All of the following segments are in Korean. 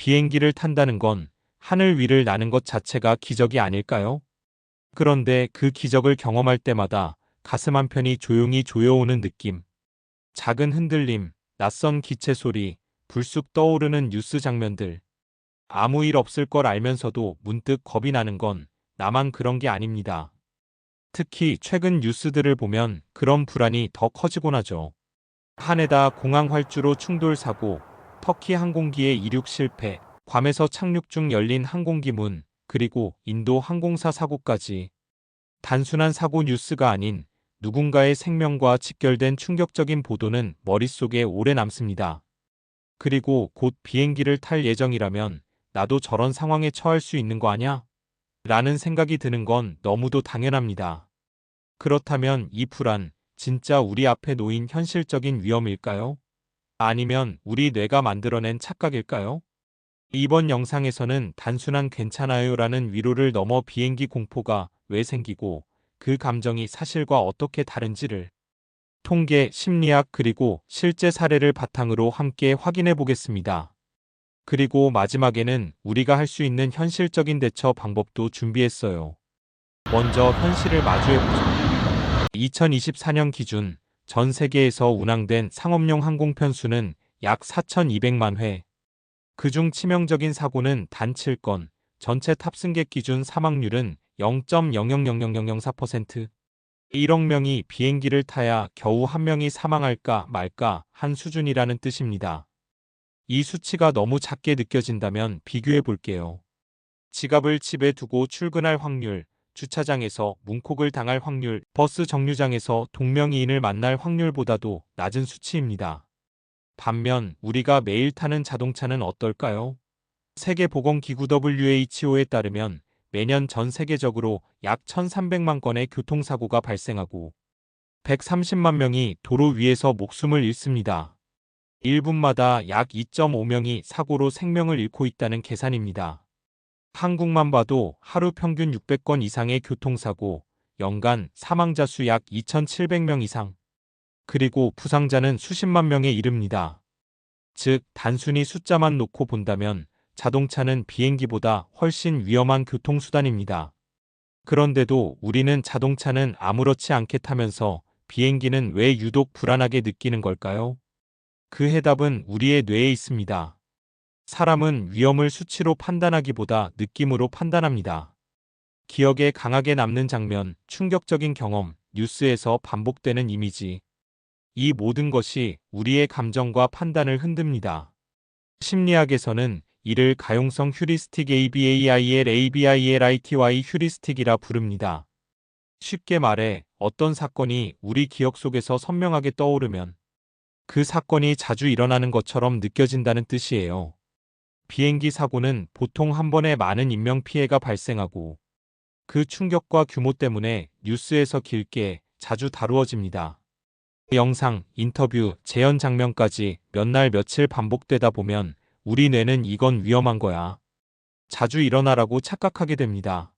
비행기를 탄다는 건 하늘 위를 나는 것 자체가 기적이 아닐까요? 그런데 그 기적을 경험할 때마다 가슴 한편이 조용히 조여오는 느낌. 작은 흔들림, 낯선 기체 소리, 불쑥 떠오르는 뉴스 장면들. 아무 일 없을 걸 알면서도 문득 겁이 나는 건 나만 그런 게 아닙니다. 특히 최근 뉴스들을 보면 그런 불안이 더 커지곤 하죠. 하네다 공항 활주로 충돌 사고, 터키 항공기의 이륙 실패, 괌에서 착륙 중 열린 항공기 문, 그리고 인도 항공사 사고까지. 단순한 사고 뉴스가 아닌 누군가의 생명과 직결된 충격적인 보도는 머릿속에 오래 남습니다. 그리고 곧 비행기를 탈 예정이라면 나도 저런 상황에 처할 수 있는 거 아냐? 라는 생각이 드는 건 너무도 당연합니다. 그렇다면 이 불안, 진짜 우리 앞에 놓인 현실적인 위험일까요? 아니면 우리 뇌가 만들어낸 착각일까요? 이번 영상에서는 단순한 괜찮아요라는 위로를 넘어 비행기 공포가 왜 생기고 그 감정이 사실과 어떻게 다른지를 통계, 심리학 그리고 실제 사례를 바탕으로 함께 확인해 보겠습니다. 그리고 마지막에는 우리가 할 수 있는 현실적인 대처 방법도 준비했어요. 먼저 현실을 마주해보죠. 2024년 기준 전 세계에서 운항된 상업용 항공 편수는 약 4,200만 회. 그중 치명적인 사고는 단 7건, 전체 탑승객 기준 사망률은 0.000004%. 1억 명이 비행기를 타야 겨우 한 명이 사망할까 말까 한 수준이라는 뜻입니다. 이 수치가 너무 작게 느껴진다면 비교해 볼게요. 지갑을 집에 두고 출근할 확률, 주차장에서 문콕을 당할 확률, 버스 정류장에서 동명이인을 만날 확률보다도 낮은 수치입니다. 반면 우리가 매일 타는 자동차는 어떨까요? 세계보건기구 WHO에 따르면 매년 전 세계적으로 약 1,300만 건의 교통사고가 발생하고 130만 명이 도로 위에서 목숨을 잃습니다. 1분마다 약 2.5명이 사고로 생명을 잃고 있다는 계산입니다. 한국만 봐도 하루 평균 600건 이상의 교통사고, 연간 사망자 수 약 2,700명 이상, 그리고 부상자는 수십만 명에 이릅니다. 즉, 단순히 숫자만 놓고 본다면 자동차는 비행기보다 훨씬 위험한 교통수단입니다. 그런데도 우리는 자동차는 아무렇지 않게 타면서 비행기는 왜 유독 불안하게 느끼는 걸까요? 그 해답은 우리의 뇌에 있습니다. 사람은 위험을 수치로 판단하기보다 느낌으로 판단합니다. 기억에 강하게 남는 장면, 충격적인 경험, 뉴스에서 반복되는 이미지. 이 모든 것이 우리의 감정과 판단을 흔듭니다. 심리학에서는 이를 가용성 휴리스틱 ABAILABILITY 휴리스틱이라 부릅니다. 쉽게 말해 어떤 사건이 우리 기억 속에서 선명하게 떠오르면 그 사건이 자주 일어나는 것처럼 느껴진다는 뜻이에요. 비행기 사고는 보통 한 번에 많은 인명피해가 발생하고 그 충격과 규모 때문에 뉴스에서 길게 자주 다루어집니다. 영상, 인터뷰, 재연 장면까지 몇 날 며칠 반복되다 보면 우리 뇌는 이건 위험한 거야. 자주 일어나라고 착각하게 됩니다.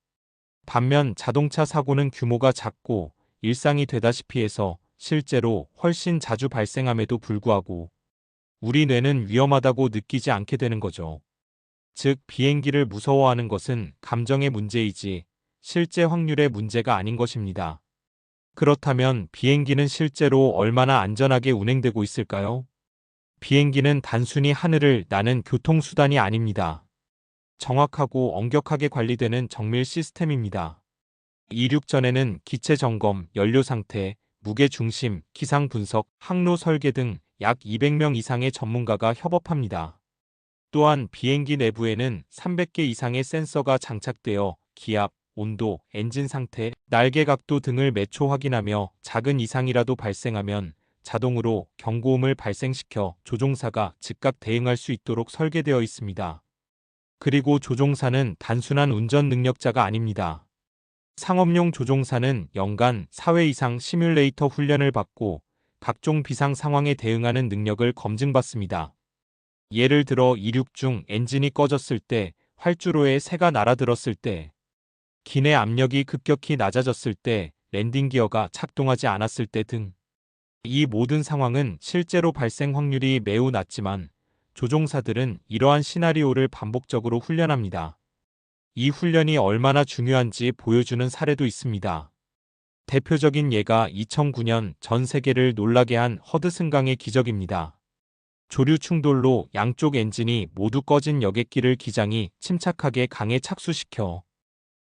반면 자동차 사고는 규모가 작고 일상이 되다시피 해서 실제로 훨씬 자주 발생함에도 불구하고 우리 뇌는 위험하다고 느끼지 않게 되는 거죠. 즉, 비행기를 무서워하는 것은 감정의 문제이지 실제 확률의 문제가 아닌 것입니다. 그렇다면 비행기는 실제로 얼마나 안전하게 운행되고 있을까요? 비행기는 단순히 하늘을 나는 교통수단이 아닙니다. 정확하고 엄격하게 관리되는 정밀 시스템입니다. 이륙 전에는 기체 점검, 연료 상태, 무게 중심, 기상 분석, 항로 설계 등 약 200명 이상의 전문가가 협업합니다. 또한 비행기 내부에는 300개 이상의 센서가 장착되어 기압, 온도, 엔진 상태, 날개 각도 등을 매초 확인하며 작은 이상이라도 발생하면 자동으로 경고음을 발생시켜 조종사가 즉각 대응할 수 있도록 설계되어 있습니다. 그리고 조종사는 단순한 운전 능력자가 아닙니다. 상업용 조종사는 연간 4회 이상 시뮬레이터 훈련을 받고 각종 비상 상황에 대응하는 능력을 검증받습니다. 예를 들어 이륙 중 엔진이 꺼졌을 때, 활주로에 새가 날아들었을 때, 기내 압력이 급격히 낮아졌을 때, 랜딩 기어가 작동하지 않았을 때 등. 이 모든 상황은 실제로 발생 확률이 매우 낮지만 조종사들은 이러한 시나리오를 반복적으로 훈련합니다. 이 훈련이 얼마나 중요한지 보여주는 사례도 있습니다. 대표적인 예가 2009년 전 세계를 놀라게 한 허드슨강의 기적입니다. 조류 충돌로 양쪽 엔진이 모두 꺼진 여객기를 기장이 침착하게 강에 착수시켜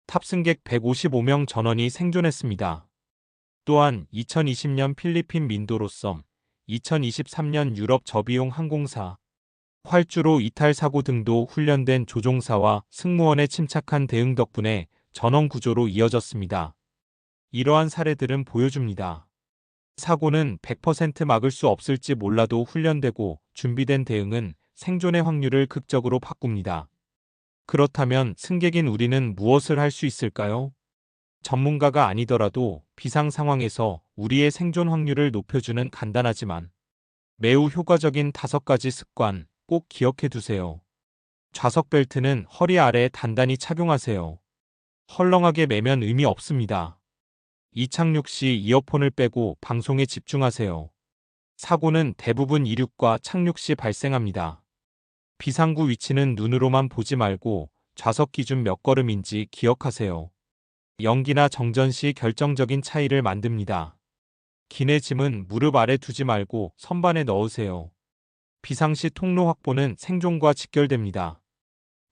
탑승객 155명 전원이 생존했습니다. 또한 2020년 필리핀 민도로섬, 2023년 유럽 저비용 항공사, 활주로 이탈 사고 등도 훈련된 조종사와 승무원의 침착한 대응 덕분에 전원 구조로 이어졌습니다. 이러한 사례들은 보여줍니다. 사고는 100% 막을 수 없을지 몰라도 훈련되고 준비된 대응은 생존의 확률을 극적으로 바꿉니다. 그렇다면 승객인 우리는 무엇을 할 수 있을까요? 전문가가 아니더라도 비상 상황에서 우리의 생존 확률을 높여주는 간단하지만 매우 효과적인 5가지 습관 꼭 기억해 두세요. 좌석 벨트는 허리 아래에 단단히 착용하세요. 헐렁하게 매면 의미 없습니다. 이착륙 시 이어폰을 빼고 방송에 집중하세요. 사고는 대부분 이륙과 착륙 시 발생합니다. 비상구 위치는 눈으로만 보지 말고 좌석 기준 몇 걸음인지 기억하세요. 연기나 정전 시 결정적인 차이를 만듭니다. 기내 짐은 무릎 아래 두지 말고 선반에 넣으세요. 비상시 통로 확보는 생존과 직결됩니다.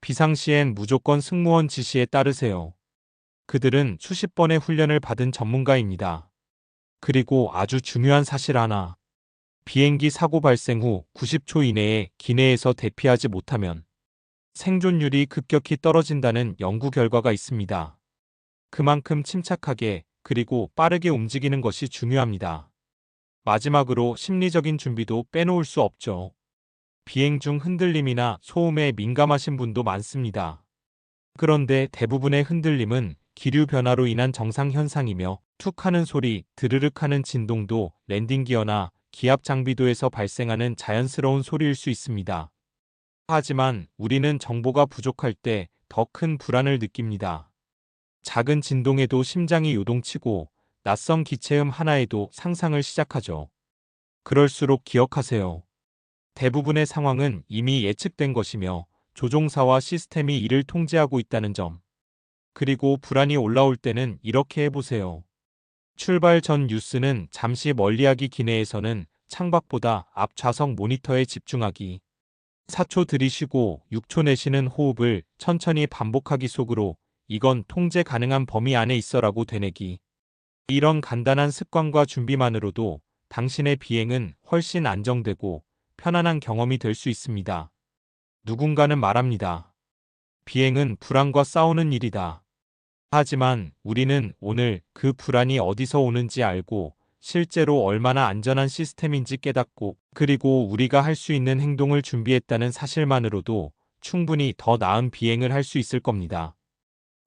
비상시엔 무조건 승무원 지시에 따르세요. 그들은 수십 번의 훈련을 받은 전문가입니다. 그리고 아주 중요한 사실 하나. 비행기 사고 발생 후 90초 이내에 기내에서 대피하지 못하면 생존율이 급격히 떨어진다는 연구 결과가 있습니다. 그만큼 침착하게 그리고 빠르게 움직이는 것이 중요합니다. 마지막으로 심리적인 준비도 빼놓을 수 없죠. 비행 중 흔들림이나 소음에 민감하신 분도 많습니다. 그런데 대부분의 흔들림은 기류 변화로 인한 정상 현상이며 툭 하는 소리, 드르륵 하는 진동도 랜딩 기어나 기압 장비도에서 발생하는 자연스러운 소리일 수 있습니다. 하지만 우리는 정보가 부족할 때 더 큰 불안을 느낍니다. 작은 진동에도 심장이 요동치고 낯선 기체음 하나에도 상상을 시작하죠. 그럴수록 기억하세요. 대부분의 상황은 이미 예측된 것이며 조종사와 시스템이 이를 통제하고 있다는 점. 그리고 불안이 올라올 때는 이렇게 해보세요. 출발 전 뉴스는 잠시 멀리하기, 기내에서는 창밖보다 앞 좌석 모니터에 집중하기. 4초 들이쉬고 6초 내쉬는 호흡을 천천히 반복하기. 속으로 이건 통제 가능한 범위 안에 있어라고 되뇌기. 이런 간단한 습관과 준비만으로도 당신의 비행은 훨씬 안정되고 편안한 경험이 될 수 있습니다. 누군가는 말합니다. 비행은 불안과 싸우는 일이다. 하지만 우리는 오늘 그 불안이 어디서 오는지 알고 실제로 얼마나 안전한 시스템인지 깨닫고 그리고 우리가 할 수 있는 행동을 준비했다는 사실만으로도 충분히 더 나은 비행을 할 수 있을 겁니다.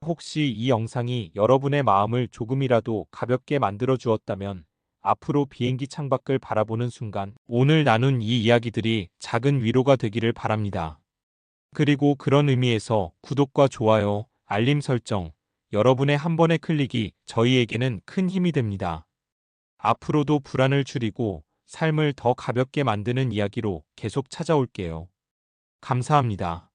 혹시 이 영상이 여러분의 마음을 조금이라도 가볍게 만들어 주었다면 앞으로 비행기 창밖을 바라보는 순간 오늘 나눈 이 이야기들이 작은 위로가 되기를 바랍니다. 그리고 그런 의미에서 구독과 좋아요, 알림 설정, 여러분의 한 번의 클릭이 저희에게는 큰 힘이 됩니다. 앞으로도 불안을 줄이고 삶을 더 가볍게 만드는 이야기로 계속 찾아올게요. 감사합니다.